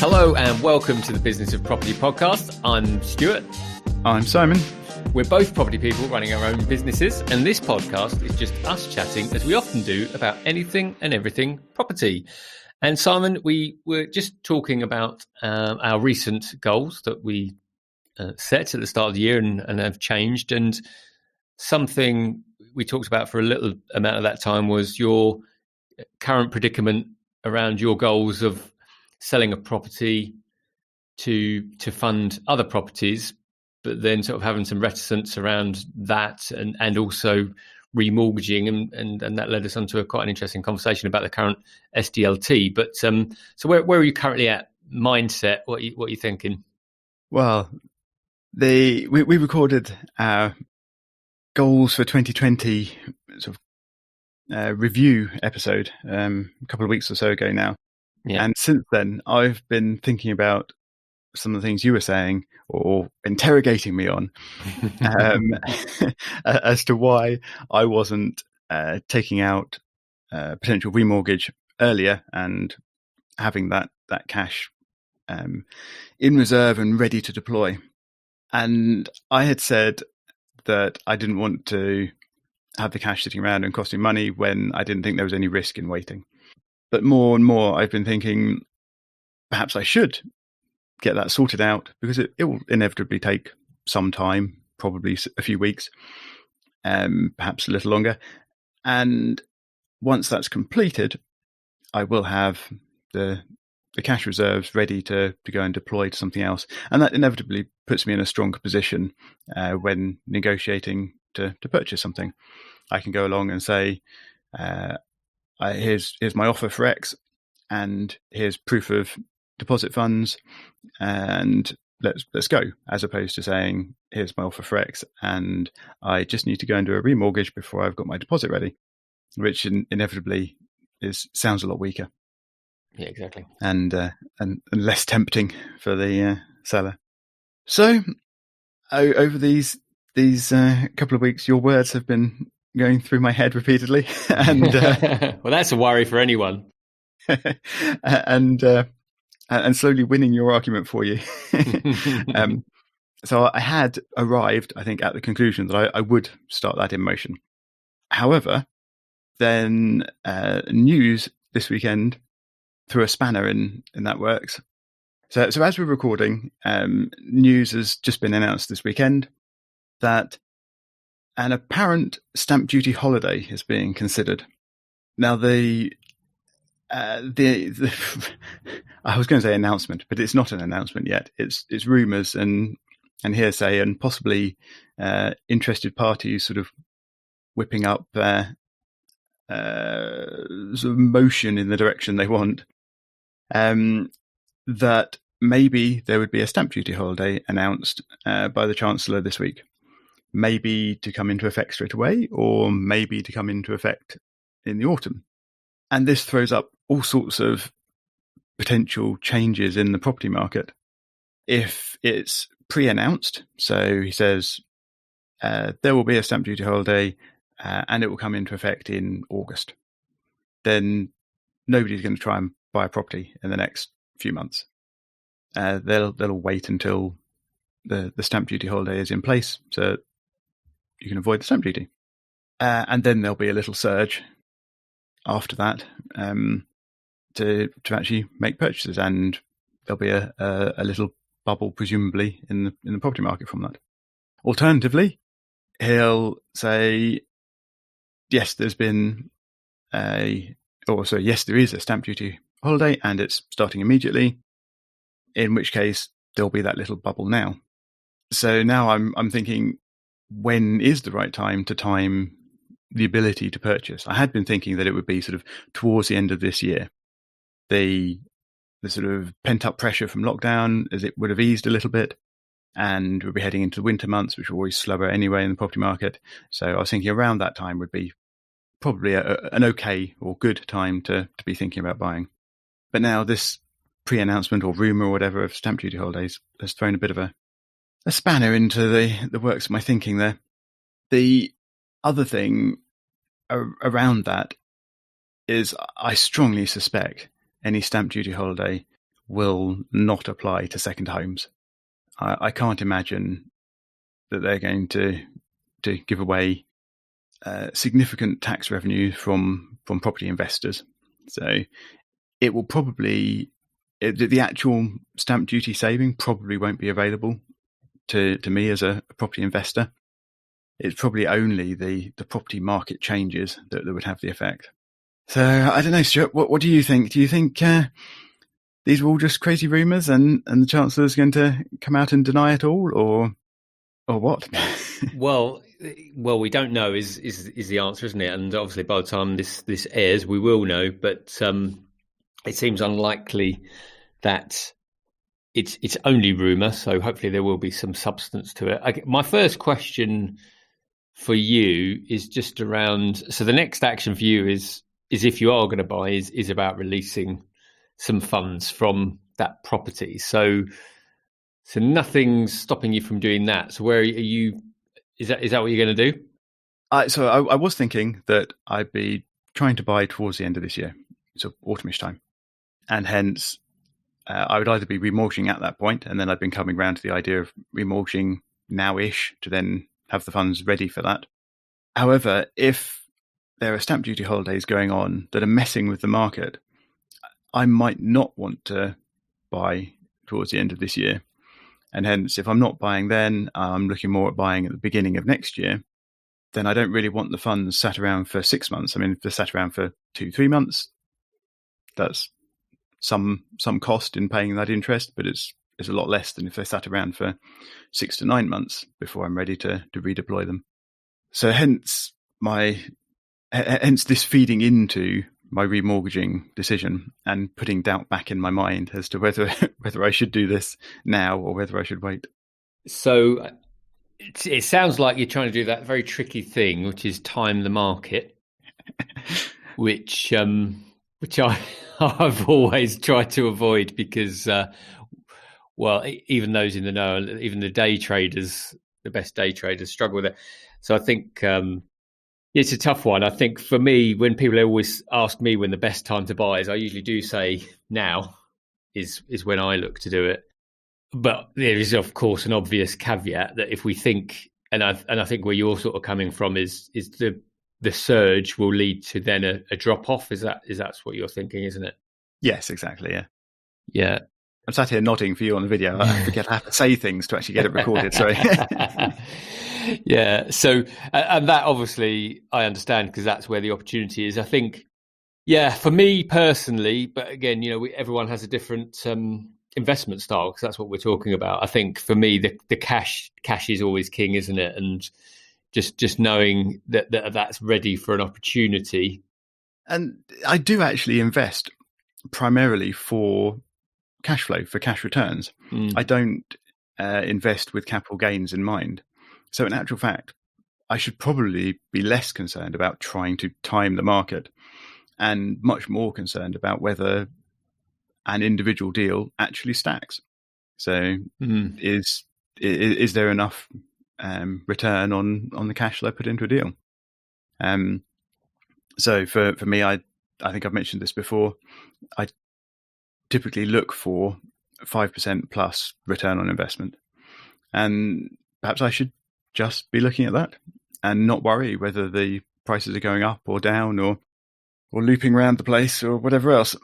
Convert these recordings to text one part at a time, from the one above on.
Hello and welcome to the Business of Property podcast. I'm Stuart. I'm Simon. We're both property people running our own businesses, and this podcast is just us chatting, as we often do, about anything and everything property. And Simon, we were just talking about our recent goals that we set at the start of the year and have changed. And something we talked about for a little amount of that time was your current predicament around your goals of selling a property to fund other properties, but then sort of having some reticence around that and also remortgaging, and that led us on to quite an interesting conversation about the current SDLT. But so where are you currently at mindset? What are you thinking? Well, we recorded our goals for 2020 sort of review episode a couple of weeks or so ago now. Yeah. And since then, I've been thinking about some of the things you were saying or interrogating me on as to why I wasn't taking out potential remortgage earlier and having that cash in reserve and ready to deploy. And I had said that I didn't want to have the cash sitting around and costing money when I didn't think there was any risk in waiting. But more and more, I've been thinking perhaps I should get that sorted out, because it will inevitably take some time, probably a few weeks, perhaps a little longer. And once that's completed, I will have the cash reserves ready to go and deploy to something else. And that inevitably puts me in a stronger position when negotiating to purchase something. I can go along and say, here's my offer for X, and here's proof of deposit funds, and let's go, as opposed to saying, here's my offer for X, and I just need to go and do a remortgage before I've got my deposit ready, which inevitably sounds a lot weaker. Yeah, exactly, and less tempting for the seller. So over these couple of weeks, your words have been going through my head repeatedly, and well, that's a worry for anyone. and slowly winning your argument for you. So I had arrived, I think, at the conclusion that I would start that in motion. However, then news this weekend threw a spanner in that works. So as we're recording, news has just been announced this weekend that an apparent stamp duty holiday is being considered. Now, the I was going to say announcement, but it's not an announcement yet. It's rumours and hearsay, and possibly interested parties sort of whipping up sort of motion in the direction they want. That maybe there would be a stamp duty holiday announced by the Chancellor this week. Maybe to come into effect straight away, or maybe to come into effect in the autumn. And this throws up all sorts of potential changes in the property market. If it's pre-announced, so he says there will be a stamp duty holiday and it will come into effect in August, then nobody's going to try and buy a property in the next few months. They'll wait until the stamp duty holiday is in place, so you can avoid the stamp duty. And then there'll be a little surge after that to actually make purchases, and there'll be a little bubble, presumably, in the property market from that. Alternatively, he'll say, yes, there is a stamp duty holiday, and it's starting immediately, in which case there'll be that little bubble now. So now I'm thinking, when is the right time to time the ability to purchase? I had been thinking that it would be sort of towards the end of this year. The sort of pent-up pressure from lockdown, as it would have eased a little bit, and we'll be heading into the winter months, which are always slower anyway in the property market. So I was thinking around that time would be probably an okay or good time to be thinking about buying. But now this pre-announcement or rumour or whatever of stamp duty holidays has thrown a bit of a spanner into the works of my thinking there. The other thing around that is I strongly suspect any stamp duty holiday will not apply to second homes. I can't imagine that they're going to give away significant tax revenue from property investors. So it will probably, the actual stamp duty saving probably won't be available to me as a property investor. It's probably only the property market changes that would have the effect. So I don't know, Stuart, what do you think? Do you think these are all just crazy rumours and the Chancellor's going to come out and deny it all, or what? Well, we don't know is the answer, isn't it? And obviously, by the time this airs, we will know. But it seems unlikely that it's only rumour. So hopefully, there will be some substance to it. My first question for you is just around. So the next action for you is if you are going to buy is about releasing some funds from that property. So nothing's stopping you from doing that. So where are you? Is that what you're going to do? So I was thinking that I'd be trying to buy towards the end of this year, so autumnish time, and hence I would either be remortgaging at that point, and then I've been coming around to the idea of remortgaging now-ish to then have the funds ready for that. However, if there are stamp duty holidays going on that are messing with the market, I might not want to buy towards the end of this year. And hence, if I'm not buying then, I'm looking more at buying at the beginning of next year, then I don't really want the funds sat around for 6 months. I mean, if they're sat around for 2-3 months, that's some cost in paying that interest, but it's a lot less than if they're sat around for 6 to 9 months before I'm ready to redeploy them. So hence this feeding into my remortgaging decision and putting doubt back in my mind as to whether I should do this now or whether I should wait. So it sounds like you're trying to do that very tricky thing, which is time the market, which I've always tried to avoid because, even those in the know, even the day traders, the best day traders struggle with it. So I think it's a tough one. I think for me, when people always ask me when the best time to buy is, I usually do say now is when I look to do it. But there is, of course, an obvious caveat that if we think, and I think where you're sort of coming from is the surge will lead to then a drop off. Is that what you're thinking, isn't it? Yes, exactly. Yeah. I'm sat here nodding for you on the video. I forget I have to say things to actually get it recorded. Sorry. Yeah. So, and that obviously I understand because that's where the opportunity is. I think, for me personally, but again, everyone has a different investment style because that's what we're talking about. I think for me, the cash is always king, isn't it? And just knowing that's ready for an opportunity. And I do actually invest primarily for cash flow, for cash returns. I don't invest with capital gains in mind. So in actual fact, I should probably be less concerned about trying to time the market and much more concerned about whether an individual deal actually stacks. So is there enough return on the cash that I put into a deal? So for me, I think I've mentioned this before, I typically look for 5% plus return on investment. And perhaps I should just be looking at that and not worry whether the prices are going up or down or looping around the place or whatever else.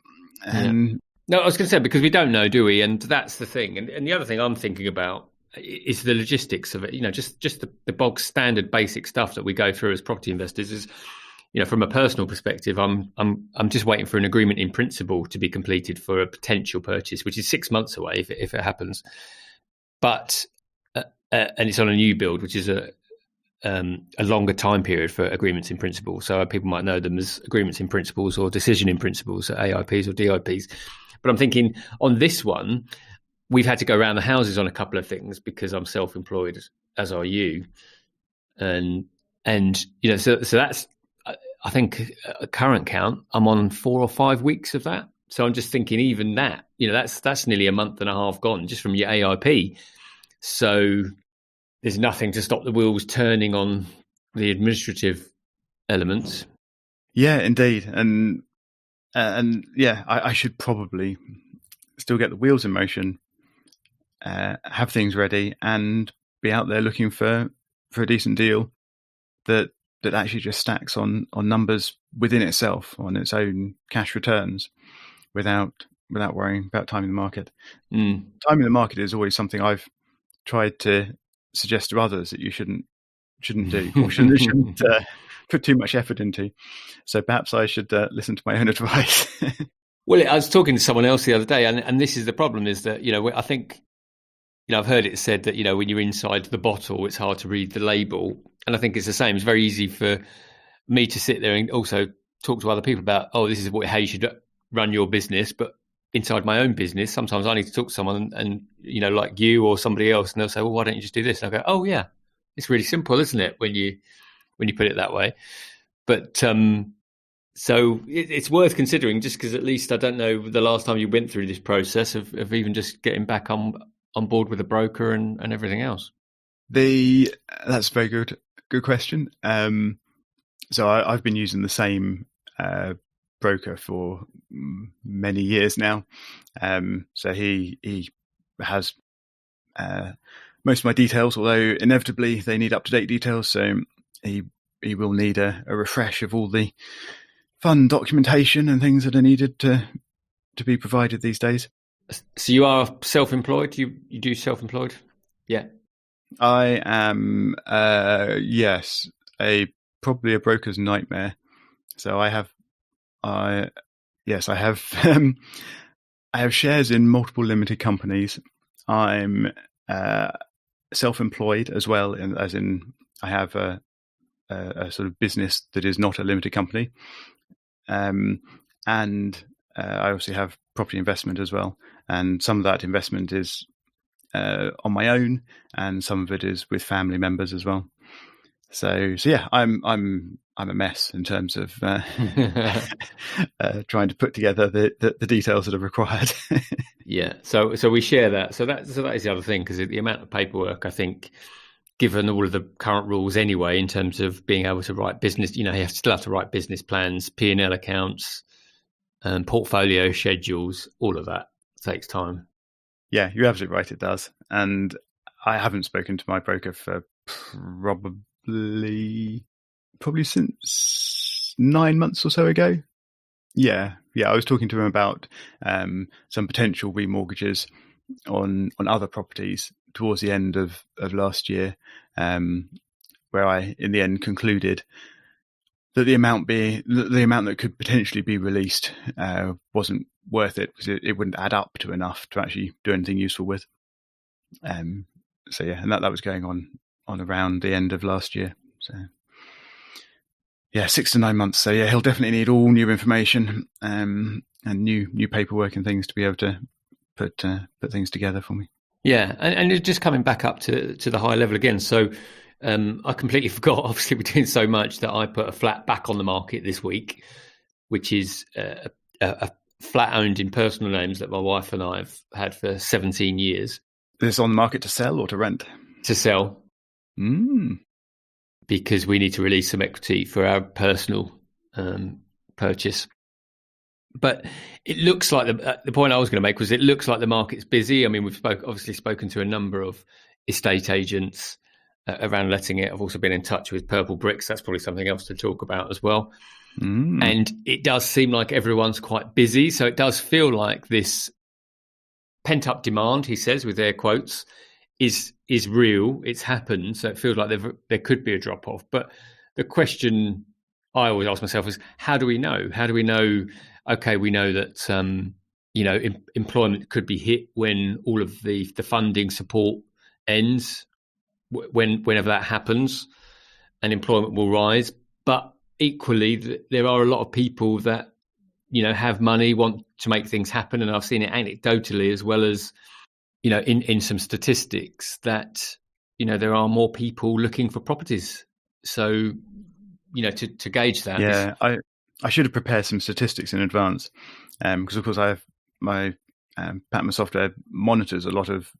No, I was going to say, because we don't know, do we? And that's the thing. And the other thing I'm thinking about is the logistics of it. Just the bog standard basic stuff that we go through as property investors is, from a personal perspective, I'm just waiting for an agreement in principle to be completed for a potential purchase, which is 6 months away if it happens. But and it's on a new build, which is a longer time period for agreements in principle. So people might know them as agreements in principles or decision in principles, AIPs or DIPs. But I'm thinking on this one, we've had to go around the houses on a couple of things because I'm self-employed, as are you, and so that's, I think, a current count, I'm on 4 or 5 weeks of that. So I'm just thinking, even that, that's nearly a month and a half gone just from your AIP. So there's nothing to stop the wheels turning on the administrative elements. Yeah, indeed. And I should probably still get the wheels in motion, have things ready, and be out there looking for a decent deal that actually just stacks on numbers within itself, on its own cash returns, without worrying about timing the market. Timing the market is always something I've tried to suggest to others that you shouldn't do, or shouldn't put too much effort into. So perhaps I should listen to my own advice. Well, I was talking to someone else the other day, and this is the problem: is that I think I've heard it said that when you're inside the bottle, it's hard to read the label, and I think it's the same. It's very easy for me to sit there and also talk to other people about, this is how you should run your business, but inside my own business, sometimes I need to talk to someone and like you or somebody else, and they'll say, well, why don't you just do this? And I go, oh yeah, it's really simple, isn't it, when you put it that way? But so it's worth considering, just because at least I don't know the last time you went through this process of even just getting back on board with a broker and everything else. That's a very good question. So I've been using the same broker for many years now. So he has most of my details, although inevitably they need up-to-date details. So he will need a refresh of all the fund documentation and things that are needed to be provided these days. So you are self-employed? You do self-employed? Yeah. I am, yes, probably a broker's nightmare. So I have I have shares in multiple limited companies. I'm self-employed as well, as in I have a sort of business that is not a limited company, and I also have property investment as well. And some of that investment is on my own, and some of it is with family members as well. So yeah, I'm a mess in terms of trying to put together the details that are required. Yeah, so we share that. So that is the other thing, because the amount of paperwork, I think, given all of the current rules anyway, in terms of being able to write business, you still have to write business plans, P&L accounts, portfolio schedules, all of that takes time. Yeah, you're absolutely right, it does. And I haven't spoken to my broker for probably since 9 months or so ago. Yeah, I was talking to him about some potential remortgages on other properties towards the end of last year, where I in the end concluded that the amount that could potentially be released wasn't worth it, because it wouldn't add up to enough to actually do anything useful with. So yeah, and that was going on around the end of last year. So yeah, 6 to 9 months. So yeah, he'll definitely need all new information and new paperwork and things to be able to put things together for me. Yeah, and just coming back up to the high level again. So I completely forgot. Obviously, we're doing so much that I put a flat back on the market this week, which is a flat owned in personal names that my wife and I have had for 17 years. Is this on the market to sell or to rent? To sell. Because we need to release some equity for our personal purchase. But it looks like the point I was going to make was, it looks like the market's busy. I mean, we've obviously spoken to a number of estate agents around letting it. I've also been in touch with Purple Bricks. That's probably something else to talk about as well. And it does seem like everyone's quite busy. So it does feel like this pent-up demand, he says, with air quotes, is real. It's happened. So it feels like there could be a drop-off. But the question I always ask myself is, how do we know? How do we know, okay, we know that employment could be hit when all of the funding support ends, whenever that happens, and employment will rise. But equally, there are a lot of people that have money, want to make things happen, and I've seen it anecdotally as well as in some statistics that there are more people looking for properties. So to gauge that. Yeah, I should have prepared some statistics in advance, because of course I have my Patma software monitors a lot of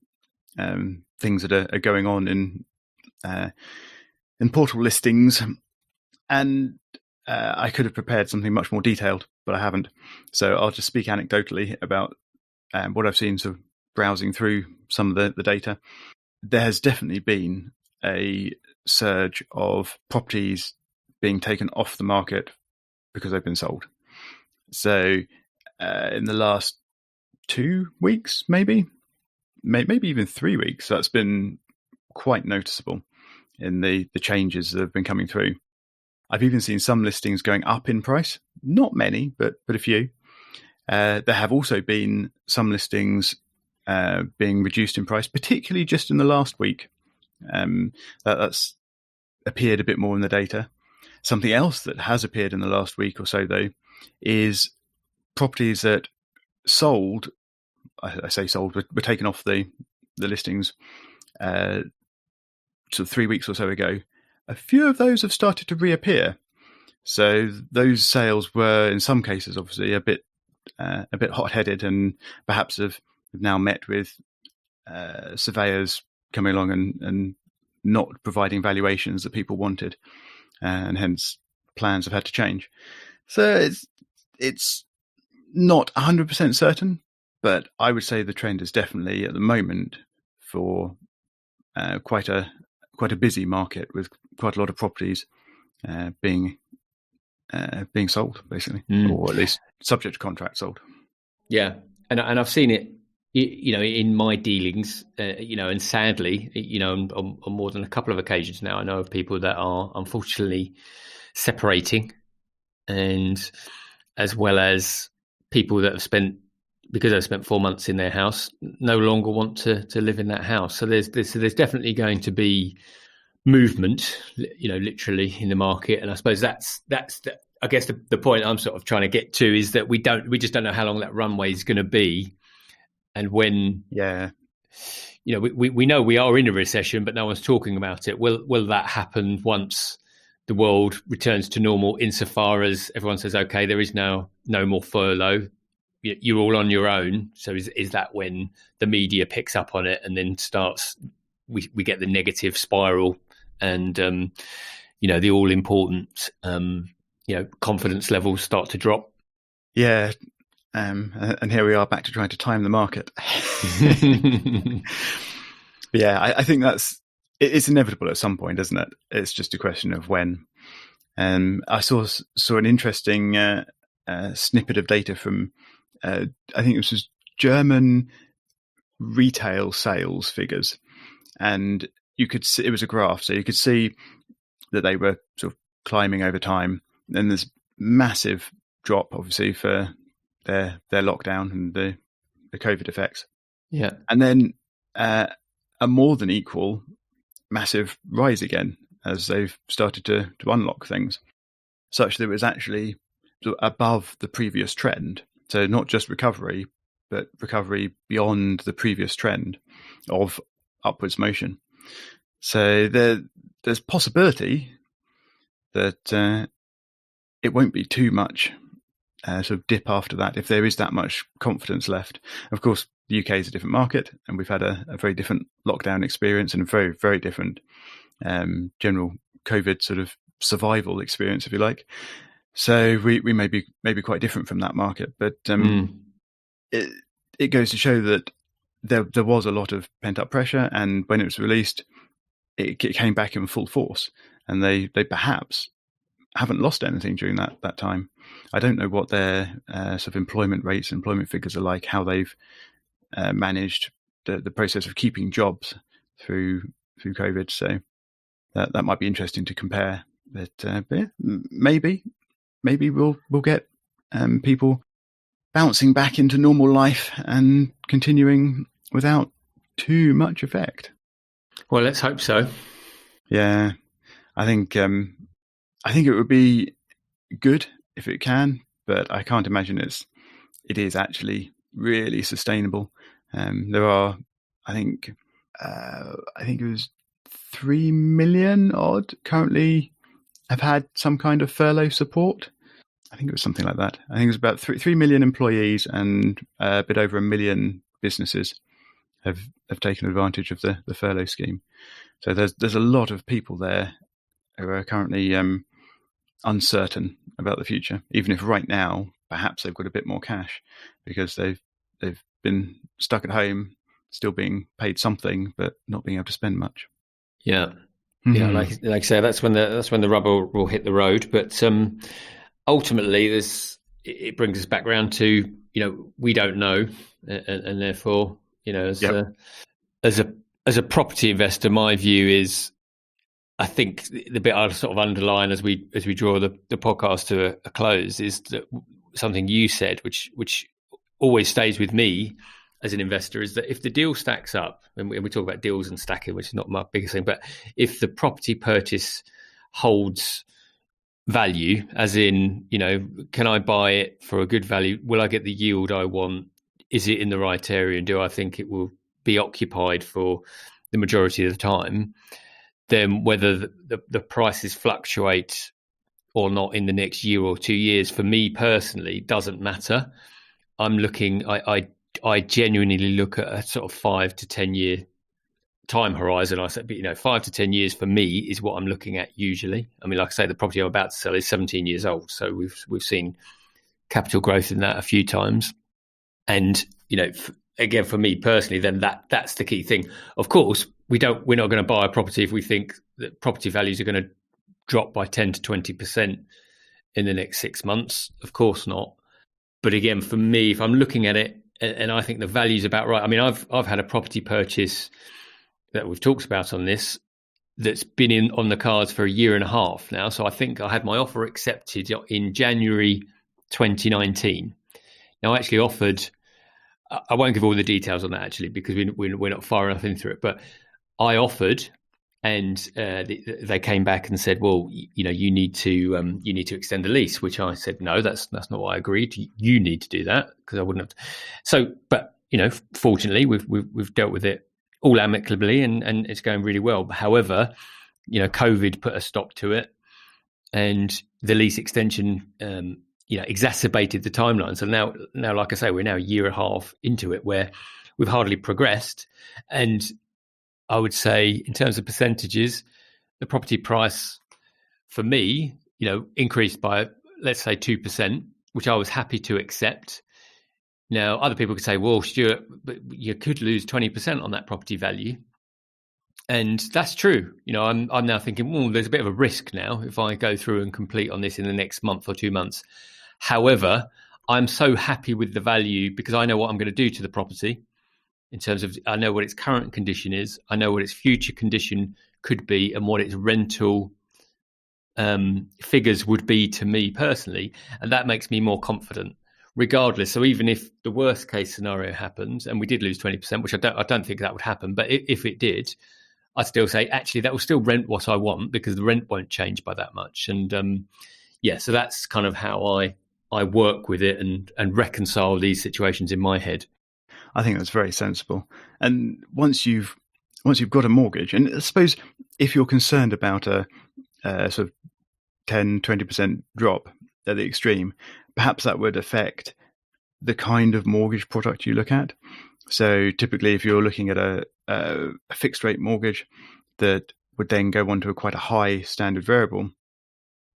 things that are going on in portal listings, and I could have prepared something much more detailed, but I haven't. So I'll just speak anecdotally about what I've seen sort of browsing through some of the data, there has definitely been a surge of properties being taken off the market because they've been sold. So in the last 2 weeks, maybe even 3 weeks, that's been quite noticeable in the changes that have been coming through. I've even seen some listings going up in price, not many, but a few. There have also been some listings being reduced in price, particularly just in the last week. That's appeared a bit more in the data. Something else that has appeared in the last week or so, though, is properties that sold. I say sold, were taken off the listings sort of 3 weeks or so ago. A few of those have started to reappear. So those sales were, in some cases, obviously a bit hot-headed, and perhaps have now met with surveyors coming along and not providing valuations that people wanted, and hence plans have had to change. So it's not 100% certain, but I would say the trend is definitely at the moment for quite a busy market with quite a lot of properties being sold, basically, or at least subject to contract sold. Yeah, and I've seen it, in my dealings, and sadly, on more than a couple of occasions now, I know of people that are unfortunately separating, and as well as people that have spent, because they've spent 4 months in their house, no longer want to live in that house. So there's definitely going to be movement, literally in the market. And I suppose that's I guess the point I'm sort of trying to get to is that we just don't know how long that runway is going to be, and when. Yeah. We know we are in a recession, but no one's talking about it. Will that happen once the world returns to normal, insofar as everyone says, okay, there is now no more furlough, you're all on your own? So is that when the media picks up on it and then starts, we get the negative spiral, and the all important confidence levels start to drop? Yeah. And here we are back to trying to time the market. Yeah, I think it's inevitable at some point, isn't it? It's just a question of when. I saw an interesting snippet of data from I think this was German retail sales figures, and you could see, it was a graph, so you could see that they were sort of climbing over time. And there's massive drop, obviously, for their lockdown and the COVID effects. Yeah, and then a more than equal massive rise again as they've started to unlock things, such that it was actually above the previous trend. So not just recovery, but recovery beyond the previous trend of upwards motion. So there's possibility that it won't be too much sort of dip after that, if there is that much confidence left. Of course, the UK is a different market, and we've had a very different lockdown experience and a very, very different general COVID sort of survival experience, if you like. So we may be quite different from that market, but it goes to show that there was a lot of pent up pressure, and when it was released, it came back in full force, and they perhaps haven't lost anything during that time. I don't know what their sort of employment rates, employment figures are like, how they've managed the process of keeping jobs through COVID. So that might be interesting to compare. But yeah, maybe we'll get people bouncing back into normal life and continuing without too much effect. Well, let's hope so. Yeah, I think it would be good if it can, but I can't imagine it is actually really sustainable. There are, I think it was 3 million odd currently have had some kind of furlough support. I think it was something like that. I think it was about 3 million employees, and a bit over 1 million businesses have taken advantage of the furlough scheme. So there's a lot of people there who are currently uncertain about the future, even if right now perhaps they've got a bit more cash because they've been stuck at home, still being paid something, but not being able to spend much. Yeah. Yeah, like I say, that's when the rubber will hit the road. But ultimately, it brings us back around to, we don't know, and therefore, as a property investor, my view is, I think the bit I'll sort of underline as we draw the podcast to a close is that something you said, which always stays with me as an investor, is that if the deal stacks up, and we talk about deals and stacking, which is not my biggest thing, but if the property purchase holds value, as in, can I buy it for a good value? Will I get the yield I want? Is it in the right area? And do I think it will be occupied for the majority of the time? Then whether the prices fluctuate or not in the next year or 2 years, for me personally, doesn't matter. I'm looking, I genuinely look at a sort of 5 to 10 year time horizon. I said, but 5 to 10 years for me is what I'm looking at usually. I mean, like I say, the property I'm about to sell is 17 years old, so we've seen capital growth in that a few times. And again, for me personally, then that's the key thing. Of course, we're not going to buy a property if we think that property values are going to drop by 10 to 20% in the next 6 months. Of course not. But again, for me, if I'm looking at it and I think the value's about right, I mean, I've had a property purchase that we've talked about on this that's been on the cards for a year and a half now. So I think I had my offer accepted in January 2019. Now, I actually offered, I won't give all the details on that actually, because we're not far enough into it, but I offered, and they came back and said, well, you need to extend the lease, which I said, no, that's not what I agreed. You need to do that, because I wouldn't have. So, but fortunately, we've dealt with it all amicably, and it's going really well. However, COVID put a stop to it, and the lease extension, exacerbated the timeline. So now, like I say, we're now a year and a half into it, where we've hardly progressed. And I would say, in terms of percentages, the property price for me, increased by, let's say, 2%, which I was happy to accept. Now, other people could say, well, Stuart, but you could lose 20% on that property value. And that's true. I'm now thinking, well, there's a bit of a risk now if I go through and complete on this in the next month or 2 months. However, I'm so happy with the value because I know what I'm going to do to the property. In terms of, I know what its current condition is, I know what its future condition could be, and what its rental figures would be to me personally, and that makes me more confident, regardless. So even if the worst case scenario happens, and we did lose 20%, which I don't think that would happen, but if it did, I'd still say actually that will still rent what I want, because the rent won't change by that much. And so that's kind of how I work with it and reconcile these situations in my head. I think that's very sensible. And once you've got a mortgage, and I suppose if you're concerned about a sort of 10, 20% drop at the extreme, perhaps that would affect the kind of mortgage product you look at. So typically, if you're looking at a fixed rate mortgage that would then go on to quite a high standard variable,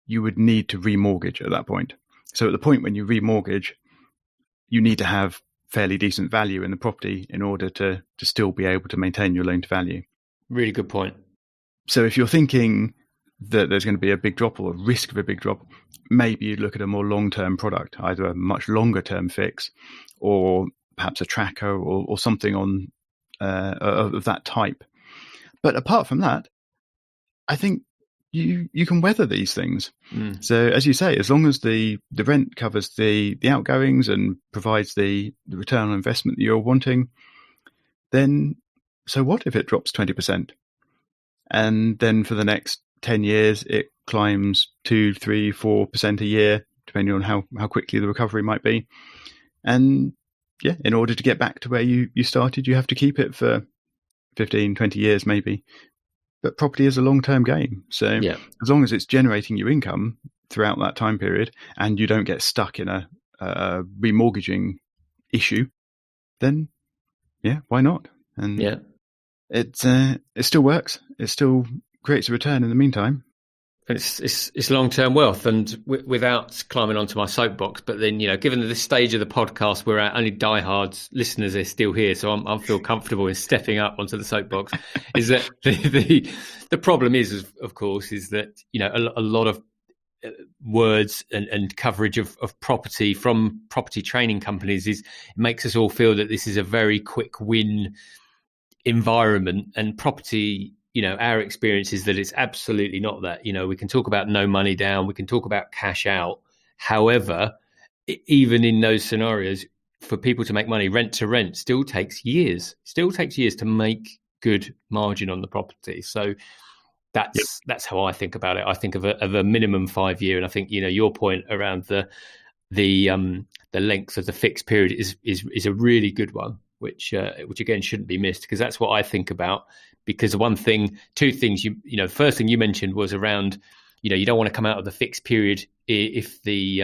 you would need to remortgage at that point. So at the point when you remortgage, you need to have fairly decent value in the property in order to still be able to maintain your loan to value. Really good point. So if you're thinking that there's going to be a big drop or a risk of a big drop, maybe you'd look at a more long-term product, either a much longer-term fix or perhaps a tracker or something on of that type. But apart from that, I think you can weather these things. So as you say, as long as the rent covers the outgoings and provides the return on investment that you're wanting, then so what if it drops 20%? And then for the next 10 years, it climbs 2, 3, 4% a year, depending on how quickly the recovery might be. And in order to get back to where you started, you have to keep it for 15, 20 years maybe. But property is a long-term game. So as long as it's generating you income throughout that time period and you don't get stuck in a remortgaging issue, then why not? And it still works. It still creates a return in the meantime. It's long-term wealth, and without climbing onto my soapbox, but then, given this stage of the podcast we're at, only diehard listeners are still here, so I feel comfortable in stepping up onto the soapbox. Is that the problem is, of course, is that a lot of words and coverage of property from property training companies it makes us all feel that this is a very quick win environment, and property, our experience is that it's absolutely not that. We can talk about no money down, we can talk about cash out. However, even in those scenarios, for people to make money rent to rent still takes years to make good margin on the property. So that's how I think about it. I think of a minimum 5 year, and I think your point around the length of the fixed period is a really good one, which again shouldn't be missed, because that's what I think about. Because two things, first thing you mentioned was around, you don't want to come out of the fixed period if the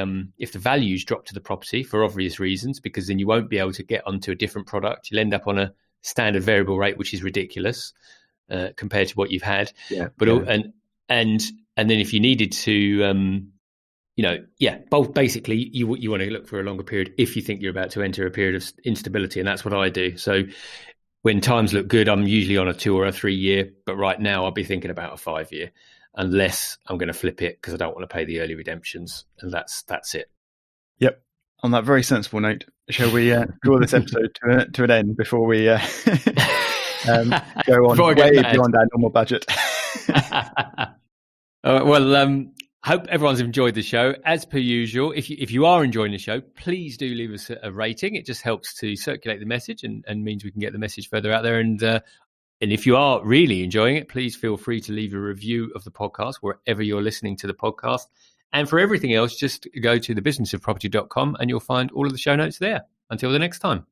values drop to the property for obvious reasons, because then you won't be able to get onto a different product. You'll end up on a standard variable rate, which is ridiculous compared to what you've had. And then if you needed to, both basically you want to look for a longer period if you think you're about to enter a period of instability, and that's what I do. So when times look good, I'm usually on a 2 or a 3 year, but right now I'll be thinking about a 5 year, unless I'm going to flip it because I don't want to pay the early redemptions, and that's it. Yep. On that very sensible note, shall we draw this episode to an end before we go on way beyond our normal budget? Hope everyone's enjoyed the show. As per usual, if you are enjoying the show, please do leave us a rating. It just helps to circulate the message and means we can get the message further out there. And if you are really enjoying it, please feel free to leave a review of the podcast wherever you're listening to the podcast. And for everything else, just go to thebusinessofproperty.com and you'll find all of the show notes there. Until the next time.